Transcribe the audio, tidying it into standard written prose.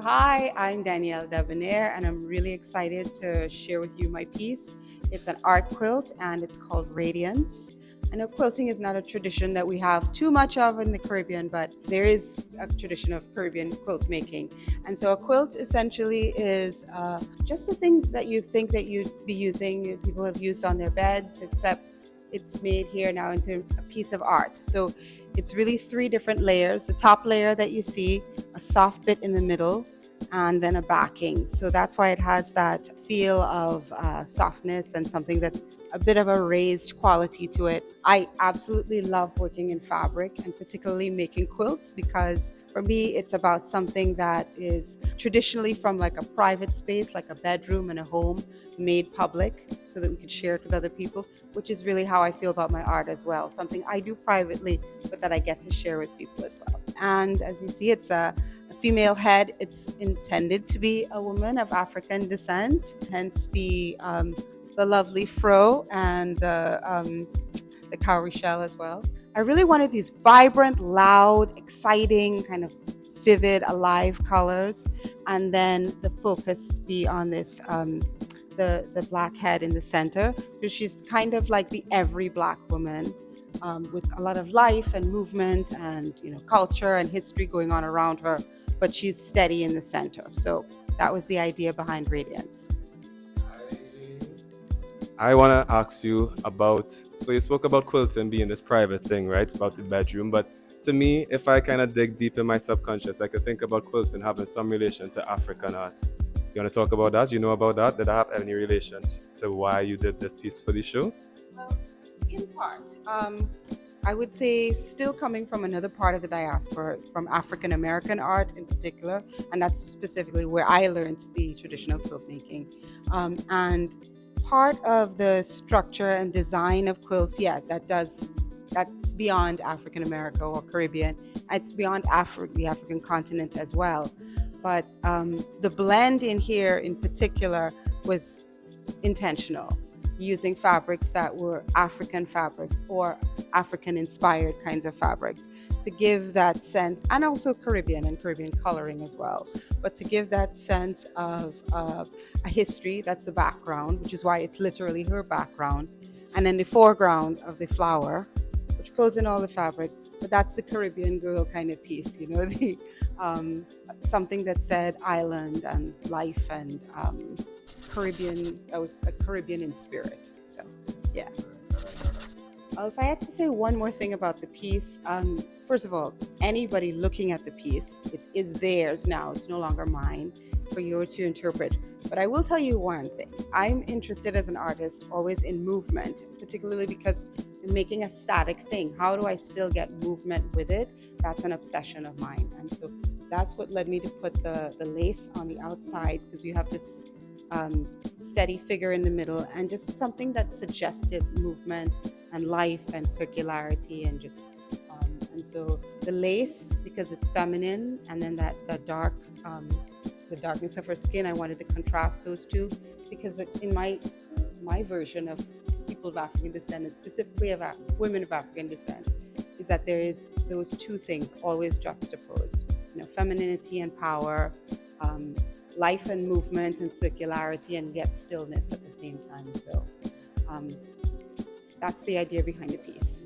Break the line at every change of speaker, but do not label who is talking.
Hi, I'm Danielle Debonair, and I'm really excited to share with you my piece. It's an art quilt, and it's called Radiance. I know quilting is not a tradition that we have too much of in the Caribbean, but there is a tradition of Caribbean quilt making. And so a quilt essentially is just a thing that you think that you'd be using, people have used on their beds, except it's made here now into a piece of art. So it's really three different layers. The top layer that you see, a soft bit in the middle, and then a backing. So that's why it has that feel of softness and something that's a bit of a raised quality to it. I absolutely love working in fabric and particularly making quilts because for me it's about something that is traditionally from like a private space, like a bedroom and a home, made public so that we could share it with other people, which is really how I feel about my art as well. Something I do privately, but that I get to share with people as well. And as you see, it's a female head. It's intended to be a woman of African descent, hence the lovely fro and the cowrie shell as well. I really wanted these vibrant, loud, exciting, kind of vivid, alive colors, and then the focus be on this the black head in the center, because she's kind of like the every black woman. With a lot of life and movement and culture and history going on around her, but she's steady in the center. So that was the idea behind Radiance.
I want to ask you about, so you spoke about quilting being this private thing, right? About the bedroom. But to me, if I kind of dig deep in my subconscious, I could think about quilting having some relation to African art. You want to talk about that? You know about that? Did I have any relation to why you did this piece for the show?
Well, in part. I would say still coming from another part of the diaspora, from African American art in particular, and that's specifically where I learned the traditional quilt making. And part of the structure and design of quilts, yeah, that's beyond African America or Caribbean. It's beyond the African continent as well. But the blend in here in particular was intentional, using fabrics that were African fabrics or African inspired kinds of fabrics to give that sense, and also Caribbean and Caribbean coloring as well, but to give that sense of a history. That's the background, which is why it's literally her background, and then the foreground of the flower, which pulls in all the fabric, but that's the Caribbean girl kind of piece, the something that said island and life and Caribbean. That was a Caribbean in spirit. So yeah. If I had to say one more thing about the piece, first of all, anybody looking at the piece, it is theirs now. It's no longer mine for you to interpret. But I will tell you one thing. I'm interested as an artist always in movement, particularly because in making a static thing, how do I still get movement with it? That's an obsession of mine. And so that's what led me to put the lace on the outside, because you have this steady figure in the middle and just something that suggested movement and life and circularity and just and so the lace, because it's feminine, and then that the darkness of her skin, I wanted to contrast those two, because in my version of people of African descent, and specifically of women of African descent, is that there is those two things always juxtaposed, femininity and power, life and movement and circularity, and yet stillness at the same time. So that's the idea behind the piece.